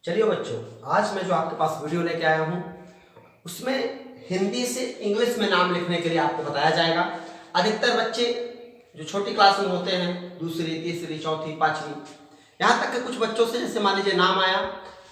चलिए बच्चों, आज मैं जो आपके पास वीडियो लेके आया हूँ उसमें हिंदी से इंग्लिश में नाम लिखने के लिए आपको बताया जाएगा। अधिकतर बच्चे जो छोटी क्लास में होते हैं, दूसरी, तीसरी, चौथी, पांचवी, यहाँ तक के कुछ बच्चों से जैसे मान लीजिए नाम आया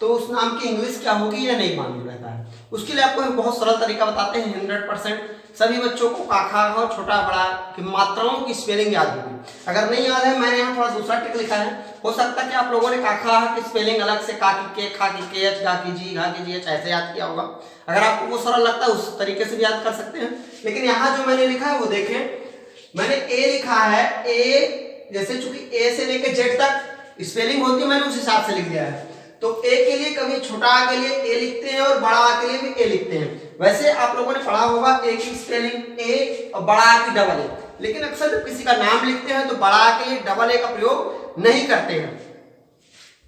तो उस नाम की इंग्लिश क्या होगी या नहीं मालूम रहता है। उसके लिए आपको एक बहुत सरल तरीका बताते हैं। 100% सभी बच्चों को काखा और छोटा बड़ा की मात्राओं की स्पेलिंग याद होगी। अगर नहीं याद है, मैंने यहाँ थोड़ा दूसरा ट्रिक लिखा है। हो सकता है कि आप लोगों ने काखा की स्पेलिंग अलग से का की के, खा की के, एच, गा की जी, घा की जी एच ऐसे याद किया होगा। अगर आपको वो सरल लगता है उस तरीके से भी याद कर सकते हैं। लेकिन यहाँ जो मैंने लिखा है वो देखें, मैंने ए लिखा है। ए जैसे चूंकि ए से लेकर जेड तक स्पेलिंग होती है, मैंने उस हिसाब से लिख दिया है। तो ए के लिए कभी छोटा आ के लिए ए लिखते हैं और बड़ा आ के लिए भी ए लिखते हैं। वैसे आप लोगों ने पढ़ा होगा ए की स्पेलिंग ए और बड़ा आ की डबल ए, लेकिन अक्सर जब किसी का नाम लिखते हैं तो बड़ा आ के लिए डबल ए का प्रयोग नहीं करते हैं।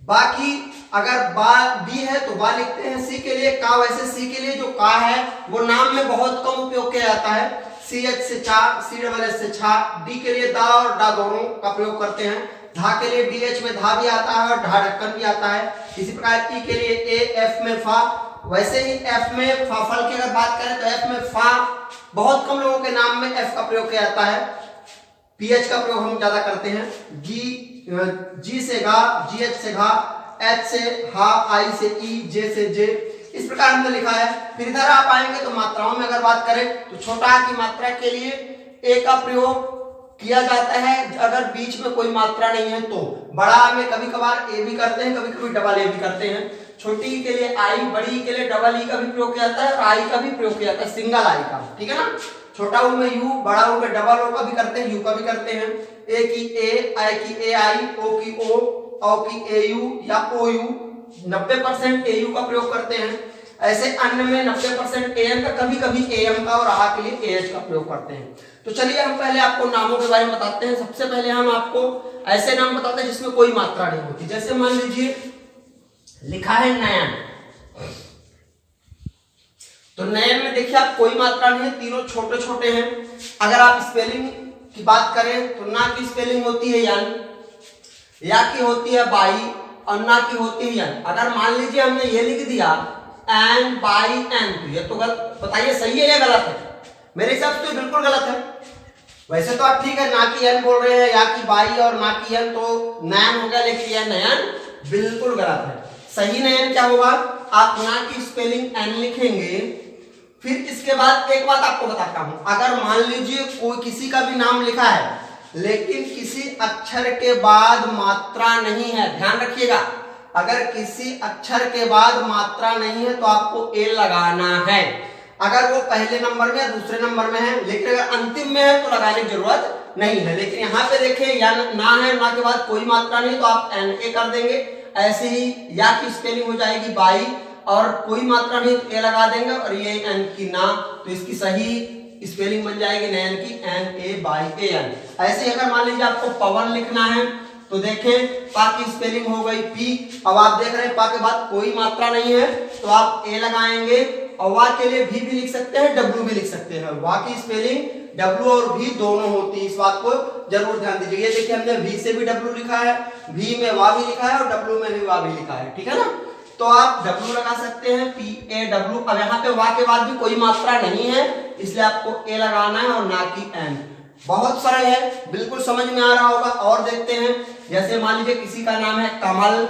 बाकी अगर बा बी है तो बा लिखते हैं। सी के लिए का, वैसे सी के लिए जो का है वो नाम में बहुत कम उपयोग किया जाता है। सी एच से चा, सी डबल एच से छा। डी के लिए दा और डा दोनों का प्रयोग करते हैं। धा के लिए डी एच में धा भी आता है और ढा ढक्कन भी आता है। इसी प्रकार ई के लिए ए, एफ में फा। वैसे ही एफ में फाफल की अगर बात करें तो एफ में फा। बहुत कम लोगों के नाम में एफ का प्रयोग किया जाता है। पीएच का प्रयोग हम ज्यादा करते हैं। जी से गा, जी एच से घा, एच से हा, आई से ई, जे से जे, इस प्रकार हमने लिखा है। फिर इधर आप आएंगे तो मात्राओं में अगर बात करें तो छोटा आ की मात्रा के लिए ए का प्रयोग किया जाता है अगर बीच में कोई मात्रा नहीं है तो। बड़ा में कभी कभार ए भी करते हैं, कभी कभी डबल ए भी करते हैं। छोटी के लिए आई, बड़ी के लिए डबल ई का भी प्रयोग किया जाता है और आई का भी प्रयोग किया जाता है, सिंगल आई का। ठीक है ना। छोटा ऊ में यू, बड़ा ऊ में डबल ओ का भी करते हैं, यू का भी करते हैं। ए की ए, आई की ए आई, ओ की ओ की ए यू या ओ यू। 90% ए यू का प्रयोग करते हैं। ऐसे अन्य में 90% एम का, कभी कभी एम का और आ के लिए एच का प्रयोग करते हैं। तो चलिए हम पहले आपको नामों के बारे में बताते हैं। सबसे पहले हम आपको ऐसे नाम बताते हैं जिसमें कोई मात्रा नहीं होती। जैसे मान लीजिए लिखा है नयन, तो नयन में देखिए आप कोई मात्रा नहीं है, तीनों छोटे छोटे हैं। अगर आप स्पेलिंग की बात करें तो ना की स्पेलिंग होती है यन, या की होती है बाई और ना की होती है यन। अगर मान लीजिए हमने ये लिख दिया एन बाई एन, तो ये तो गलत, बताइए सही है या गलत है? मेरे हिसाब से तो बिल्कुल गलत है। वैसे तो आप ठीक है ना की एन बोल रहे हैं, या की बाई और ना की एन, तो नयन हो गया, लेकिन यह नयन बिल्कुल गलत है। सही नयन क्या होगा? आप ना की स्पेलिंग एन लिखेंगे। फिर इसके बाद एक बात आपको बताता हूं, अगर मान लीजिए कोई किसी का भी नाम लिखा है लेकिन किसी अक्षर के बाद मात्रा नहीं है, ध्यान रखिएगा, अगर किसी अक्षर के बाद मात्रा नहीं है तो आपको ए लगाना है। अगर वो पहले नंबर में या दूसरे नंबर में है, लेकिन अगर अंतिम में है तो लगाने की जरूरत नहीं है। लेकिन यहाँ पे देखिए या ना है, ना के बाद कोई मात्रा नहीं तो आप एन ए कर देंगे। ऐसे ही या की स्पेलिंग हो जाएगी बाई और कोई मात्रा नहीं तो ए लगा देंगे, और ये एन की ना, तो इसकी सही स्पेलिंग बन जाएगी नयन की N A Y A N. ऐसे ही अगर मान लीजिए आपको पवन लिखना है तो देखें पा की स्पेलिंग हो गई पी। अब आप देख रहे हैं पा के बाद कोई मात्रा नहीं है तो आप ए लगाएंगे। और वा के लिए भी लिख सकते हैं, डब्ल्यू भी लिख सकते हैं। वा की स्पेलिंग डब्ल्यू और भी दोनों होती है, इस बात को जरूर ध्यान दीजिए। ये देखिए हमने वी से भी डब्ल्यू लिखा है, वी में वा भी लिखा है और डब्ल्यू में भी वा भी लिखा है। ठीक है ना। तो आप डब्ल्यू लगा सकते हैं, पी ए डब्ल्यू। अब यहाँ पे वा के बाद भी कोई मात्रा नहीं है इसलिए आपको ए लगाना है और ना की एन। बहुत सरल है, बिल्कुल समझ में आ रहा होगा। और देखते हैं, जैसे मान लीजिए किसी का नाम है कमल,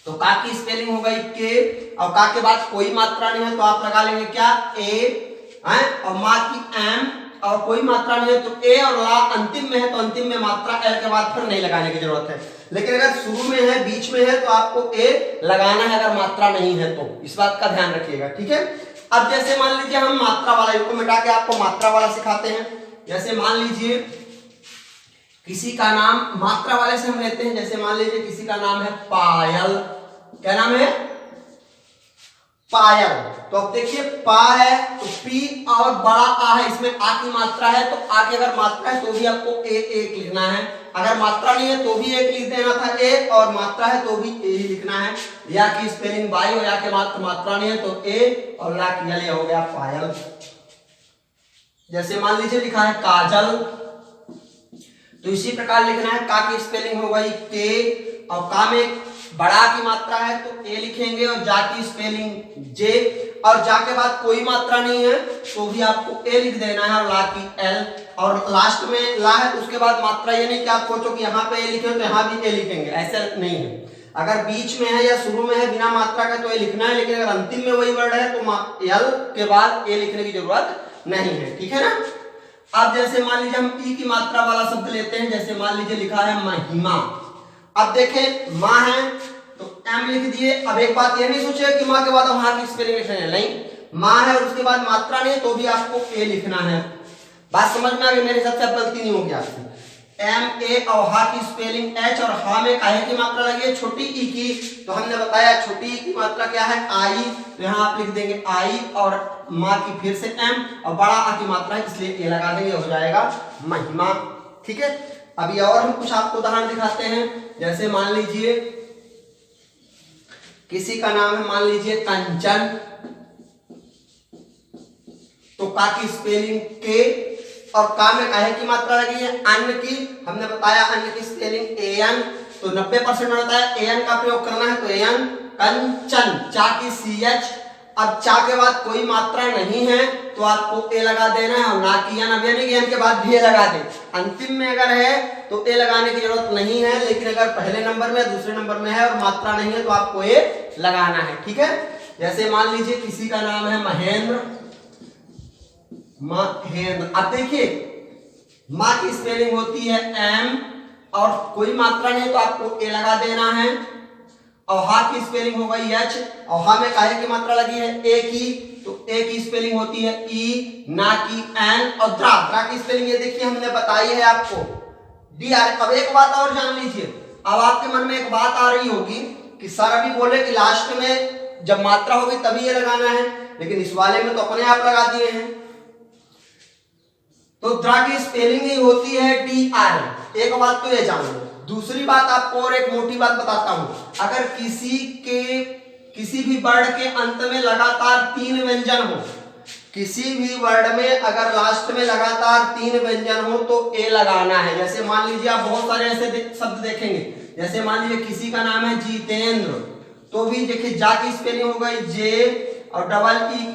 तो का की स्पेलिंग हो गई के और का के बाद कोई मात्रा नहीं है तो आप लगा लेंगे क्या ए, और माँ की एम, और कोई मात्रा नहीं है तो ए, और ला अंतिम में है तो अंतिम में मात्रा एल के बाद फिर नहीं लगाने की जरूरत है। लेकिन अगर शुरू में है, बीच में है तो आपको ए लगाना है अगर मात्रा नहीं है तो। इस बात का ध्यान रखिएगा। ठीक है। अब जैसे मान लीजिए हम मात्रा वाला, इसको मिटा के आपको मात्रा वाला सिखाते हैं। जैसे मान लीजिए किसी का नाम मात्रा वाले से हम लेते हैं। जैसे मान लीजिए किसी का नाम है पायल। क्या नाम है? पायल। तो अब देखिए पा है तो पी और बड़ा आ है, इसमें आ की मात्रा है तो आ की अगर मात्रा है तो भी आपको ए एक लिखना है। अगर मात्रा नहीं है तो भी एक लिख देना था ए, और मात्रा है तो भी ए ही लिखना है। या की स्पेलिंग बाई हो, या के मात्रा नहीं है तो ए, और ला की एल हो गया पायल। जैसे मान लीजिए लिखा है काजल, तो इसी प्रकार लिखना है। का की स्पेलिंग हो गई के और का में बड़ा की मात्रा है तो ए लिखेंगे और जा की स्पेलिंग जे, और जा के बाद कोई मात्रा नहीं है तो भी आपको ए लिख देना है, और ला की एल, और लास्ट में ला है तो उसके बाद मात्रा। ये नहीं कि आप सोचो कि यहाँ पे ए लिखे तो यहाँ भी ए लिखेंगे, ऐसा नहीं है। अगर बीच में है या शुरू में है बिना मात्रा का तो ए लिखना है, लेकिन अगर अंतिम में वही वर्ड है तो एल के बाद ए लिखने की जरूरत नहीं है, ठीक है ना। अब जैसे मान लीजिए हम ई की मात्रा वाला शब्द लेते हैं, जैसे मान लीजिए लिखा है महिमा। अब देखें माँ है तो एम लिख दिए। अब एक बात ये नहीं सोचिए कि माँ के बाद वहां की स्पेलिंग लिखना है, नहीं, माँ है और उसके बाद मात्रा नहीं तो भी आपको ए लिखना है। बात समझ में आ गई? मेरे हिसाब से अब गलती नहीं होगी आपकी। एम ए और हा की स्पेलिंग एच, और हा में काहे की मात्रा लगी है? छोटी ई की। तो हमने बताया छोटी ई की मात्रा क्या है? आई, तो यहाँ आप लिख देंगे आई, और माँ की फिर से एम, और बड़ा आ की मात्रा है इसलिए ए लगा देंगे, हो जाएगा महिमा, ठीक है। अभी और हम कुछ आपको उदाहरण दिखाते हैं। जैसे मान लीजिए किसी का नाम है, मान लीजिए कंचन, तो का की स्पेलिंग के, और का में काहे की मात्रा लगी है? अन्न की। हमने बताया अन्न की स्पेलिंग एन, तो 90% में बताया एन का प्रयोग करना है, तो एन कंचन। चा की सी एच। अब चा के बाद कोई मात्रा नहीं है तो आपको ए लगा देना है, और ना की एन, अब यानी कि एन के बाद भी ए लगा दे। अंतिम में अगर है तो ए लगाने की जरूरत नहीं है, लेकिन अगर पहले नंबर में दूसरे नंबर में है और मात्रा नहीं है तो आपको ए लगाना है, ठीक है। जैसे मान लीजिए किसी का नाम है महेंद्र, महेंद्र। अब देखिए माँ की स्पेलिंग होती है एम, और कोई मात्रा नहीं तो आपको ए लगा देना है, और हा की स्पेलिंग हो गई एच, और हा में काहे की मात्रा लगी है? ए की, तो ए की स्पेलिंग होती है ई, ना की एन, और द्रा की स्पेलिंग ये देखिए हमने बताई है आपको, डी आर। अब एक बात और जान लीजिए, अब आपके मन में एक बात आ रही होगी कि सर अभी बोले कि लास्ट में जब मात्रा होगी तभी ये लगाना है, लेकिन इस वाले में तो अपने आप लगा दिए हैं। तो द्रा की स्पेलिंग ही होती है डी आर। एक बात तो ये जान लो। दूसरी बात आपको और एक मोटी बात बताता हूं, अगर किसी भी वर्ड के अंत में लगातार 3 व्यंजन हो, किसी भी वर्ड में अगर लास्ट में लगातार 3 व्यंजन हो तो ए लगाना है। जैसे मान लीजिए आप बहुत सारे ऐसे शब्द देखेंगे, जैसे मान लीजिए किसी का नाम है जितेंद्र, तो भी देखिए जा की स्पेलिंग हो गई जे, और डबल ई,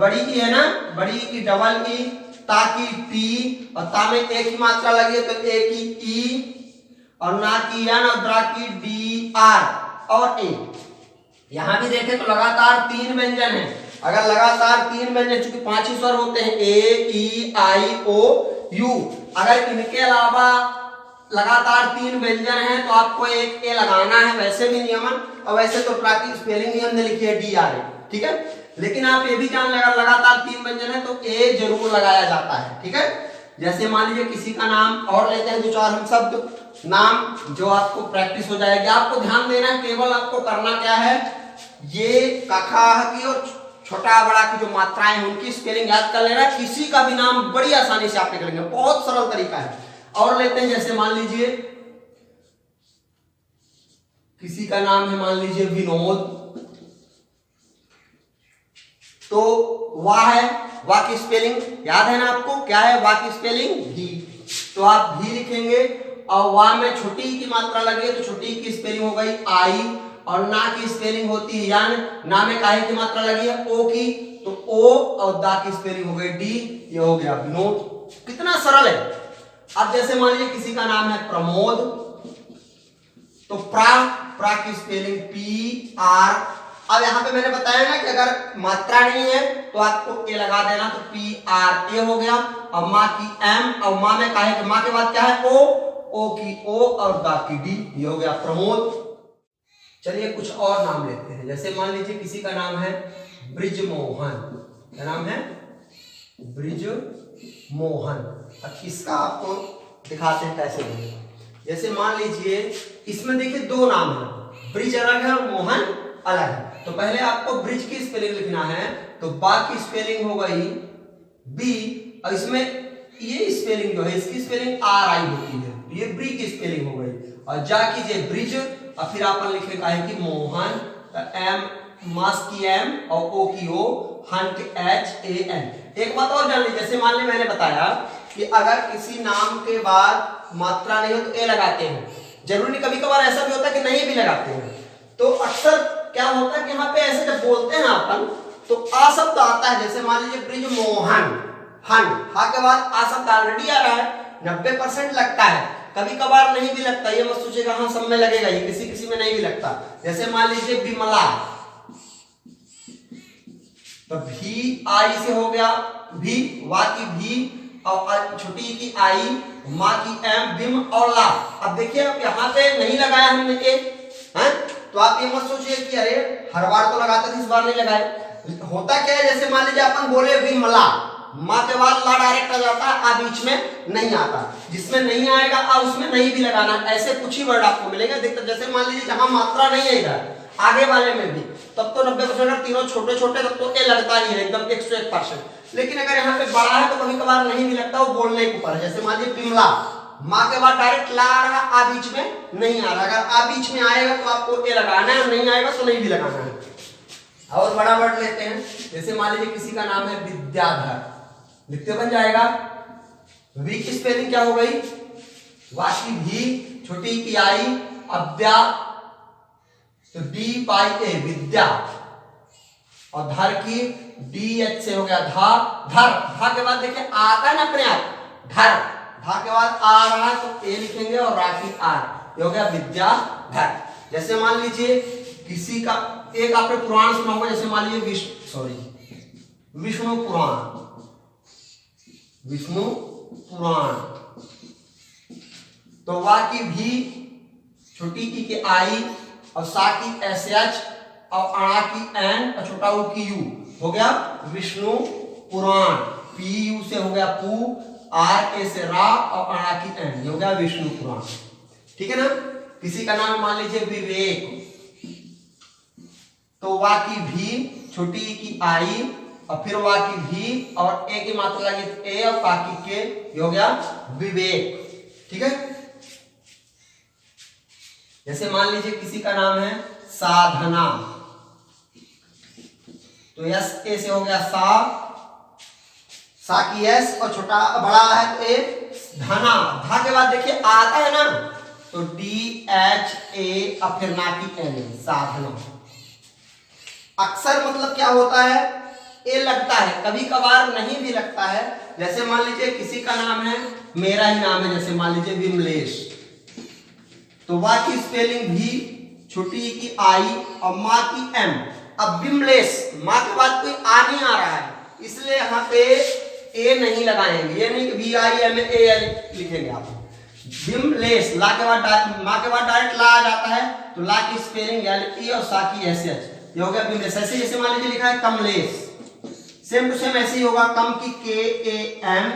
बड़ी ई है ना, बड़ी की डबल ई, ता की टी, और ता में ए की मात्रा लगी है तो ए की ई, और ना की एन, और द्रा की डी आर, और ए। यहां भी देखें तो लगातार 3 व्यंजन है। अगर लगातार 3 व्यंजन, चूंकि 5 ही स्वर होते हैं, ए ई आई ओ यू, अगर इनके अलावा लगातार 3 व्यंजन है तो आपको एक ए लगाना है, वैसे भी नियमन। और वैसे तो द्रा की स्पेलिंग ही हमने लिखी है डी आर ए, ठीक है। लेकिन आप ये भी जान लें अगर लगातार 3 व्यंजन है तो ए जरूर लगाया जाता है, ठीक है। जैसे मान लीजिए किसी का नाम और लेते हैं 2-4 हम शब्द नाम, जो आपको प्रैक्टिस हो जाएगी। आपको ध्यान देना है, केवल आपको करना क्या है, ये कखा की और छोटा बड़ा की जो मात्राएं हैं उनकी स्पेलिंग याद कर लेना। किसी का भी नाम बड़ी आसानी से आप लिख लेंगे, बहुत सरल तरीका है। और लेते हैं जैसे मान लीजिए किसी का नाम है, मान लीजिए विनोद, तो वाह है, वाह की स्पेलिंग याद है ना आपको, क्या है वाह की स्पेलिंग? भी। तो आप भी लिखेंगे, और वाह में छोटी की मात्रा लगी है तो छोटी की स्पेलिंग हो गई आई, और ना की स्पेलिंग होती है यान, ना में काहे की मात्रा लगी है? ओ की, तो ओ, और दा की स्पेलिंग हो गई डी, ये हो गया विनोद। कितना सरल है। अब जैसे मान लीजिए किसी का नाम है प्रमोद, तो प्रा की स्पेलिंग पी आर। अब यहाँ पे मैंने बताया ना कि अगर मात्रा नहीं है तो आपको ए लगा देना, तो पी आर ए हो गया, और माँ की एम, और माँ में काहे, माँ के बाद क्या है? ओ की ओ, और दा की डी, ये हो गया प्रमोद। चलिए कुछ और नाम लेते हैं। जैसे मान लीजिए किसी का नाम है ब्रिजमोहन, क्या नाम है? ब्रिजमोहन। अब इसका आपको दिखाते हैं कैसे बोलेगा। जैसे मान लीजिए इसमें देखिए 2 नाम है, ब्रिज अलग है और मोहन अलग है। तो पहले आपको ब्रिज की स्पेलिंग लिखना है, तो बा की स्पेलिंग हो गई बी, और इसमें ये स्पेलिंग जो है इसकी स्पेलिंग आर आई होती है, ये ब्री की स्पेलिंग हो गई। और जा कीजिए ब्रिज, और फिर आपन लिखे का है कि मोहन, एम मास की एम और ओ की ओ, हन के एच ए एन। एक बात और जान लीजिए, जैसे मान लीजिए मैंने बताया कि अगर किसी नाम के बाद मात्रा नहीं हो तो ए लगाते हैं, जरूरी नहीं, कभी कभार ऐसा भी होता है कि नहीं भी लगाते हैं। तो अक्सर क्या होता है कि यहाँ पे ऐसे जब बोलते हैं अपन तो आ शब्द आता है, जैसे मान लीजिए ब्रिज मोहन, हन, हा के बाद आ शब्द ऑलरेडी आ रहा है, 90% लगता है, कभी कभार नहीं भी लगता, ये मत सोचिएगा हाँ सब में लगेगा, ये किसी किसी में नहीं भी लगता। जैसे मान लीजिए विमला, तो भी आई से हो गया भी, वा की भी और छोटी की आई, माँ की एम, बिम और ला। अब देखिए अब यहाँ पे नहीं लगाया हमने ए, हैं? तो आप ये मत सोचिए कि अरे हर बार तो लगाते थे इस बार नहीं लगाए। होता क्या है, जैसे मान लीजिए अपन बोले विमला, माँ के बाद ला डायरेक्ट आ जाता है, आ बीच में नहीं आता, जिसमें नहीं आएगा आ उसमें नहीं भी लगाना। ऐसे कुछ ही वर्ड आपको मिलेंगे देखते, जैसे मान लीजिए जहां मात्रा नहीं आएगा आगे वाले में भी, तब तो 90%, तीनों छोटे छोटे तब तो ए लगता ही है एकदम 101%। लेकिन अगर यहाँ पे बड़ा है तो कभी कभार नहीं भी लगता, वो बोलने के ऊपर है। जैसे मान लीजिए विमला, माँ के बाद डायरेक्ट ला आ रहा, आ बीच में नहीं आ रहा, अगर आ बीच में आएगा तो आपको ए लगाना है, नहीं आएगा तो नहीं भी लगाना है। और बड़ा वर्ड लेते हैं, जैसे मान लीजिए किसी का नाम है विद्याधर, लिखते बन जाएगा, वी की स्पेलिंग क्या हो गई, वा की भी, छोटी की आई, अव्या तो डी पाई ए, विद्या, और धर की डी एच से हो गया धा, धर, धा के बाद देखिए आता है ना अपने आप, धर, धा के बाद आ रहा है तो ए लिखेंगे और रा की आर, ये हो गया विद्याधर। जैसे मान लीजिए किसी का एक आपने पुराण सुना होगा, जैसे मान लीजिए विष्णु पुराण, विष्णु पुराण, तो वा की भी, छोटी ई की आई और सा की एस एच और अणा की एन और छोटा ऊ की यू, हो गया विष्णु पुराण। पी यू से हो गया पू, आर ए से रा और अणा की एन, ये हो गया विष्णु पुराण। ठीक है ना। किसी का नाम मान लीजिए विवेक, तो वा की भी, छोटी ई की आई और फिर वा की भी और ए की मात्रा लगी ए और बाकी के, ये हो गया विवेक। ठीक है। जैसे मान लीजिए किसी का नाम है साधना, तो यस ए से हो गया सा की एस और छोटा बड़ा है तो ए, धना, धा के बाद देखिए आता है ना तो डी एच ए और फिर ना की एन, साधना। अक्सर मतलब क्या होता है, ए लगता है, कभी कभार नहीं भी लगता है। जैसे मान लीजिए किसी का नाम है, मेरा ही नाम है, जैसे मान लीजिए विमलेश, तो वा की स्पेलिंग भी, छोटी की आई और माँ की एम। अब विमलेश, माँ के बाद कोई आ नहीं आ रहा है, इसलिए यहाँ पे ए नहीं लगाएंगे, ये नहीं कि वी आई एम ए लिखेंगे आप। विमलेश, ला के बाद माँ के बाद डायरेक्ट ला आ जाता है, तो ला की स्पेलिंग एल ई और सा की एस एच, ये हो गया विमलेश। ऐसे जैसे मान लीजिए लिखा है कमलेश, सेम टू सेम ऐसे ही होगा, कम की के ए एम।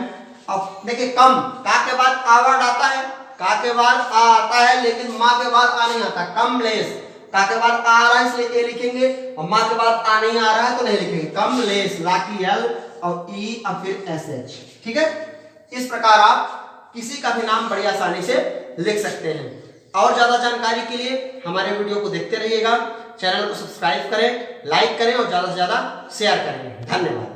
अब देखिए कम, का के बाद आ वर्ड आता है, का के बाद आ आता है, लेकिन माँ के बाद आ नहीं आता। कमलेश, का के बाद आ रहा है इसलिए ए लिखेंगे, और माँ के बाद आ नहीं आ रहा है तो नहीं लिखेंगे। कमलेश, ला की एल और ई और फिर एस एच। ठीक है। इस प्रकार आप किसी का भी नाम बड़ी आसानी से लिख सकते हैं। और ज्यादा जानकारी के लिए हमारे वीडियो को देखते रहिएगा, चैनल को सब्सक्राइब करें, लाइक करें और ज्यादा से ज्यादा शेयर करें। धन्यवाद।